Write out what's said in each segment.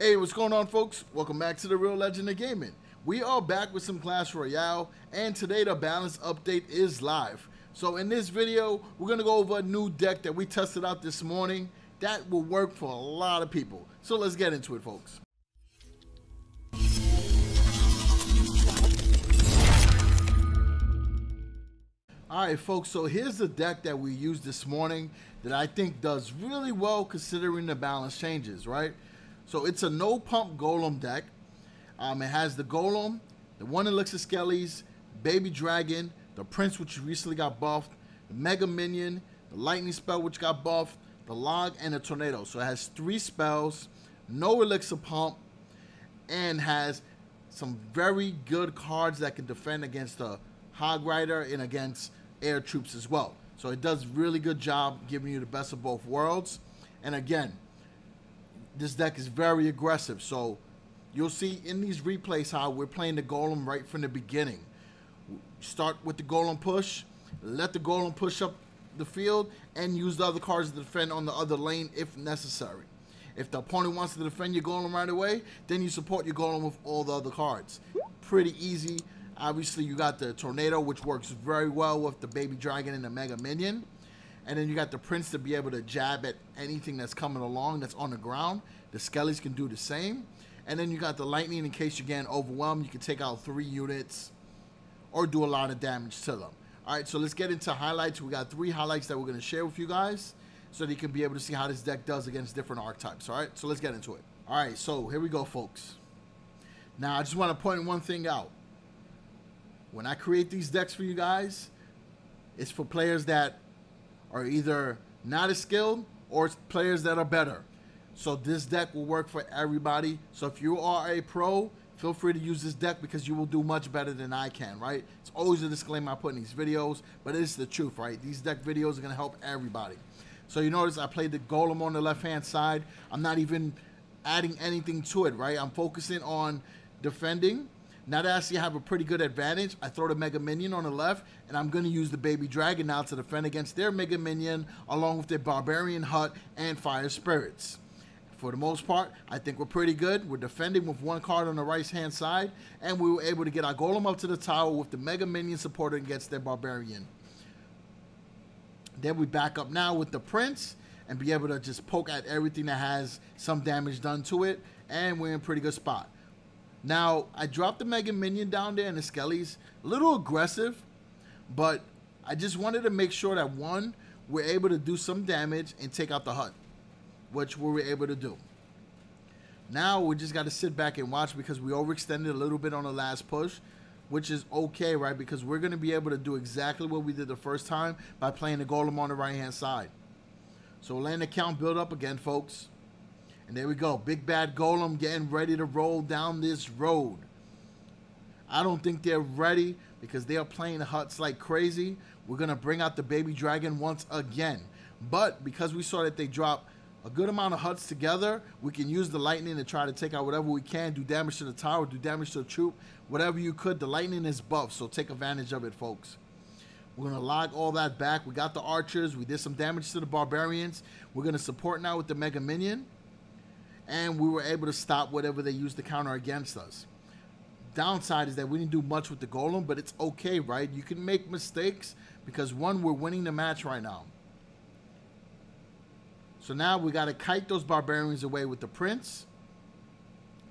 Hey, what's going on, folks? Welcome back to the Real Legend of Gaming. We are back with some Clash Royale, and today the balance update is live. So in this video, we're going to go over a new deck that we tested out this morning that will work for a lot of people. So let's get into it, folks. Alright folks, so here's the deck that we used this morning that I think does really well considering the balance changes, right? So it's a no pump Golem deck. It has the Golem, the 1 Elixir Skellies, Baby Dragon, the Prince which recently got buffed, the Mega Minion, the Lightning Spell which got buffed, the Log, and the Tornado. So it has 3 spells, no Elixir Pump, and has some very good cards that can defend against the Hog Rider and against air troops as well. So it does really good job giving you the best of both worlds. And again, this deck is very aggressive, so you'll see in these replays how we're playing the Golem right from the beginning. Start with the Golem push, let the Golem push up the field, and use the other cards to defend on the other lane if necessary. If the opponent wants to defend your Golem right away, then you support your Golem with all the other cards. Pretty easy. Obviously, you got the Tornado, which works very well with the Baby Dragon and the Mega Minion. And then you got the Prince to be able to jab at anything that's coming along that's on the ground. The Skellies can do the same. And then you got the Lightning in case you're getting overwhelmed. You can take out 3 units or do a lot of damage to them. All right, so let's get into highlights. We got 3 highlights that we're going to share with you guys so that you can be able to see how this deck does against different archetypes. All right, so let's get into it. All right, so here we go, folks. Now, I just want to point one thing out. When I create these decks for you guys, it's for players that are either not as skilled or players that are better. So this deck will work for everybody. So if you are a pro, feel free to use this deck because you will do much better than I can, right? It's always a disclaimer I put in these videos, but it's the truth, right? These deck videos are going to help everybody. So you notice I played the Golem on the left-hand side. I'm not even adding anything to it, right? I'm focusing on defending. Now that I see I have a pretty good advantage, I throw the Mega Minion on the left, and I'm going to use the Baby Dragon now to defend against their Mega Minion, along with their Barbarian Hut and Fire Spirits. For the most part, I think we're pretty good. We're defending with 1 card on the right-hand side, and we were able to get our Golem up to the tower with the Mega Minion supporting against their Barbarian. Then we back up now with the Prince, and be able to just poke at everything that has some damage done to it, and we're in a pretty good spot. Now, I dropped the Mega Minion down there and the Skellies. A little aggressive, but I just wanted to make sure that, 1, we're able to do some damage and take out the hut, which we were able to do. Now, we just got to sit back and watch because we overextended a little bit on the last push, which is okay, right? Because we're going to be able to do exactly what we did the first time by playing the Golem on the right-hand side. So, we'll let the count build up again, folks. And there we go. Big Bad Golem getting ready to roll down this road. I don't think they're ready because they are playing huts like crazy. We're going to bring out the Baby Dragon once again. But because we saw that they dropped a good amount of huts together, we can use the Lightning to try to take out whatever we can, do damage to the tower, do damage to the troop, whatever you could. The Lightning is buffed, so take advantage of it, folks. We're going to log all that back. We got the archers. We did some damage to the Barbarians. We're going to support now with the Mega Minion. And we were able to stop whatever they used to counter against us. Downside is that we didn't do much with the Golem, but it's okay, right? You can make mistakes because, 1, we're winning the match right now. So now we got to kite those Barbarians away with the Prince,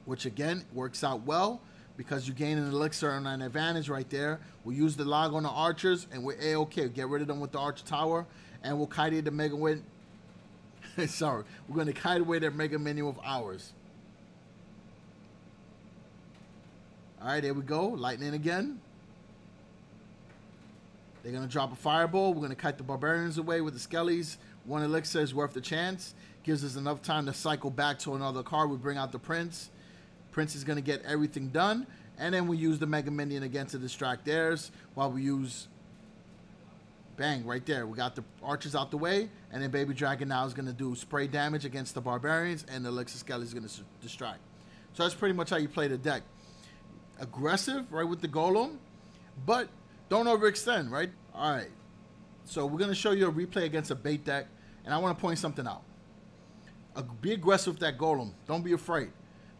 which again works out well because you gain an elixir and an advantage right there. We'll use the log on the archers and we're A-okay. Get rid of them with the archer tower, and we'll kite the Mega Win. Sorry, we're going to kite away their Mega Minion with ours. Alright, there we go. Lightning again. They're going to drop a fireball. We're going to kite the Barbarians away with the Skellies. 1 elixir is worth the chance. Gives us enough time to cycle back to another card. We bring out the Prince. Prince is going to get everything done. And then we use the Mega Minion again to distract theirs while we use... Bang, right there. We got the archers out the way, and then Baby Dragon now is going to do spray damage against the Barbarians, and the Elixir Skelly is going to distract. So that's pretty much how you play the deck. Aggressive, right, with the Golem, but don't overextend, right? All right. So we're going to show you a replay against a bait deck, and I want to point something out. Be aggressive with that Golem. Don't be afraid.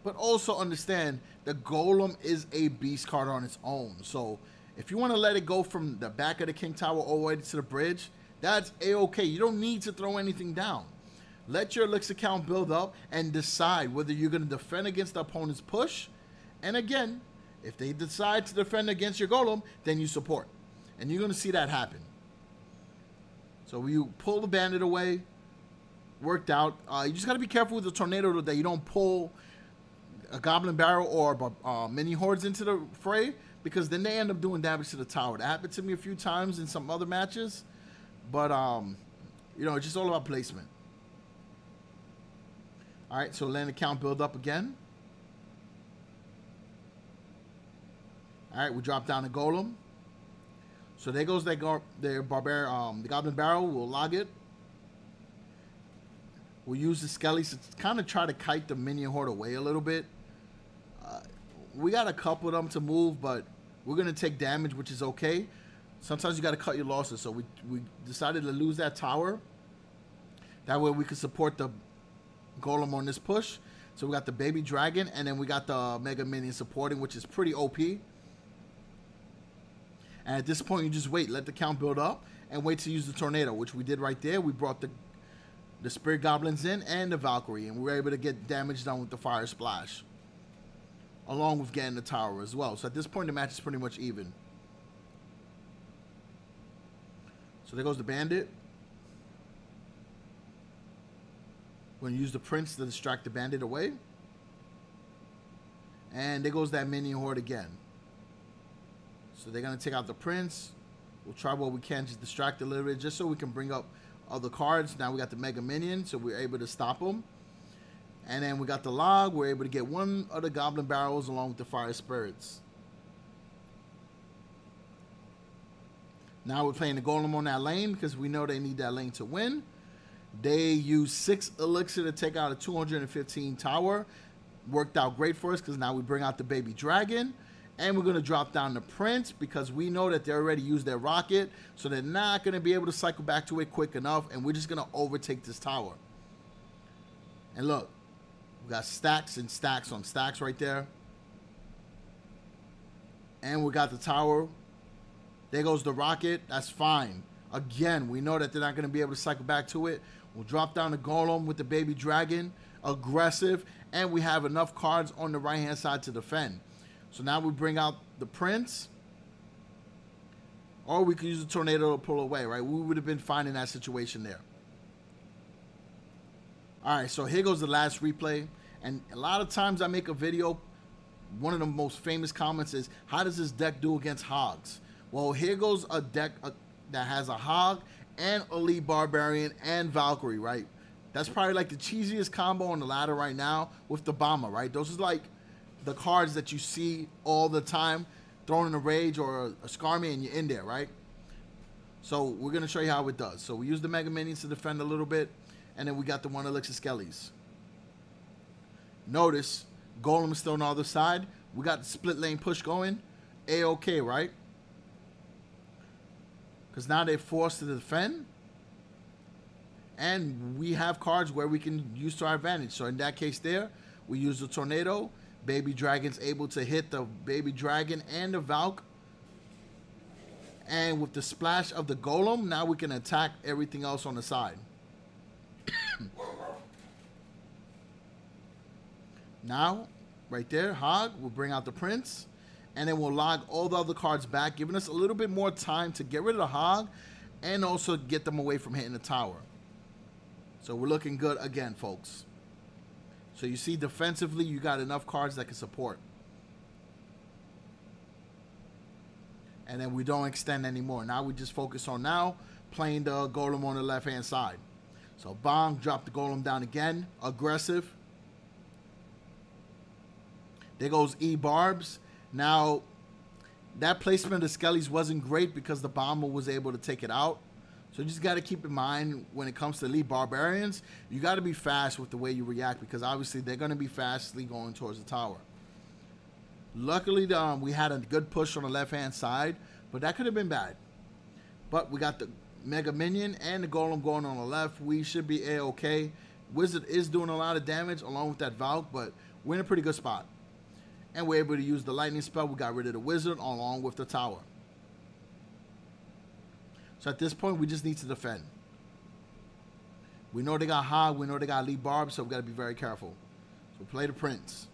But also understand the Golem is a beast card on its own. So if you want to let it go from the back of the King Tower all the way to the bridge, that's a-okay. You don't need to throw anything down. Let your elixir count build up and decide whether you're going to defend against the opponent's push. And again, if they decide to defend against your Golem, then you support. And you're going to see that happen. So you pull the bandit away. Worked out. You just got to be careful with the tornado that you don't pull a goblin barrel or mini hordes into the fray, because then they end up doing damage to the tower. That happened to me a few times in some other matches. But, you know, it's just all about placement. All right, so land count build up again. All right, we drop down the Golem. So there goes their barbarian, the goblin barrel. We'll log it. We'll use the skellies to kind of try to kite the minion horde away a little bit. We got a couple of them to move, but we're going to take damage, which is okay. Sometimes you got to cut your losses. So we decided to lose that tower. That way we could support the Golem on this push. So we got the baby dragon, and then we got the mega minion supporting, which is pretty OP. And at this point, you just wait. Let the count build up and wait to use the tornado, which we did right there. We brought the spirit goblins in and the Valkyrie, and we were able to get damage done with the fire splash, along with getting the tower as well. So at this point, the match is pretty much even. So there goes the bandit. We're going to use the prince to distract the bandit away. And there goes that minion horde again. So they're going to take out the prince. We'll try what we can to distract a little bit, just so we can bring up other cards. Now we got the mega minion, so we're able to stop them. And then we got the log. We're able to get one of the goblin barrels along with the fire spirits. Now we're playing the Golem on that lane because we know they need that lane to win. They use 6 elixir to take out a 215 tower. Worked out great for us because now we bring out the baby dragon. And we're going to drop down the prince because we know that they already used their rocket. So they're not going to be able to cycle back to it quick enough. And we're just going to overtake this tower. And look, we got stacks and stacks on stacks right there. And we got the tower. There goes the rocket. That's fine. Again, we know that they're not going to be able to cycle back to it. We'll drop down the Golem with the baby dragon. Aggressive. And we have enough cards on the right-hand side to defend. So now we bring out the prince. Or we could use the tornado to pull away, right? We would have been fine in that situation there. All right, so here goes the last replay. And a lot of times I make a video, one of the most famous comments is, how does this deck do against hogs? Well, here goes a deck that has a hog and elite barbarian and Valkyrie, right? That's probably like the cheesiest combo on the ladder right now with the bomber, right? Those are like the cards that you see all the time, thrown in a rage or a Skarmy, and you're in there, right? So we're going to show you how it does. So we use the mega minions to defend a little bit, and then we got the 1 elixir skellies. Notice Golem is still on the other side. We got the split lane push going. A-okay, right? Because now they're forced to defend. And we have cards where we can use to our advantage. So in that case there, we use the tornado. Baby Dragon's able to hit the baby dragon and the Valk. And with the splash of the Golem, now we can attack everything else on the side. Now, right there, Hog will bring out the Prince. And then we'll log all the other cards back, giving us a little bit more time to get rid of the Hog and also get them away from hitting the tower. So we're looking good again, folks. So you see defensively, you got enough cards that can support. And then we don't extend anymore. Now we just focus on playing the Golem on the left-hand side. So Bong, drop the Golem down again. Aggressive. There goes E-Barbs. Now, that placement of the Skellies wasn't great because the Bomber was able to take it out. So you just got to keep in mind when it comes to elite barbarians, you got to be fast with the way you react because obviously they're going to be fastly going towards the tower. Luckily, we had a good push on the left-hand side, but that could have been bad. But we got the Mega Minion and the Golem going on the left. We should be A-okay. Wizard is doing a lot of damage along with that Valk, but we're in a pretty good spot. And we're able to use the lightning spell. We got rid of the Wizard along with the tower. So at this point, we just need to defend. We know they got Hog. We know they got Lead Barb, so we got to be very careful. So play the Prince.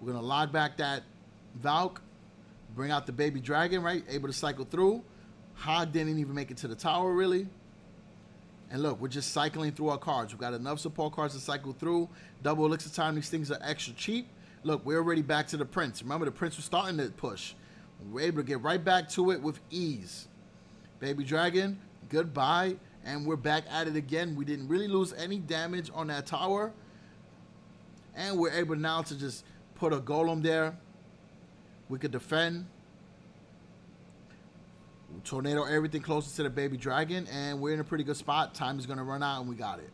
We're going to log back that Valk. Bring out the baby dragon, right? Able to cycle through. Hog didn't even make it to the tower, really. And look, we're just cycling through our cards. We've got enough support cards to cycle through. Double elixir time. These things are extra cheap. Look, we're already back to the Prince. Remember, the Prince was starting to push. We're able to get right back to it with ease. Baby dragon, goodbye. And we're back at it again. We didn't really lose any damage on that tower. And we're able now to just put a golem there. We could defend. We'll tornado everything closer to the baby dragon. And we're in a pretty good spot. Time is going to run out and we got it.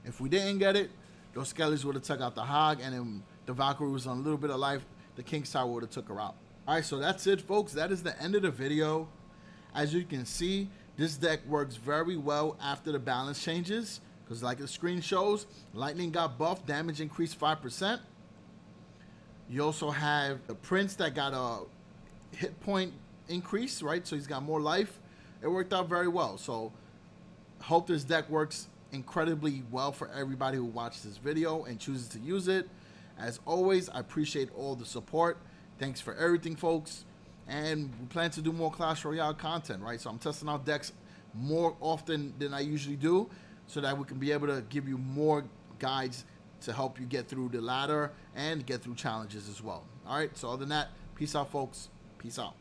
If we didn't get it, those skellies would have took out the Hog. And then the Valkyrie was on a little bit of life. The King's Tower would have took her out. Alright, so that's it, folks. That is the end of the video. As you can see, this deck works very well after the balance changes. Because like the screen shows, lightning got buffed, damage increased 5%. You also have the Prince that got a hit point increase, right? So he's got more life. It worked out very well. So hope this deck works incredibly well for everybody who watched this video and chooses to use it. As always, I appreciate all the support. Thanks for everything, folks. And we plan to do more Clash Royale content, right? So I'm testing out decks more often than I usually do so that we can be able to give you more guides to help you get through the ladder and get through challenges as well. All right, so other than that, peace out, folks. Peace out.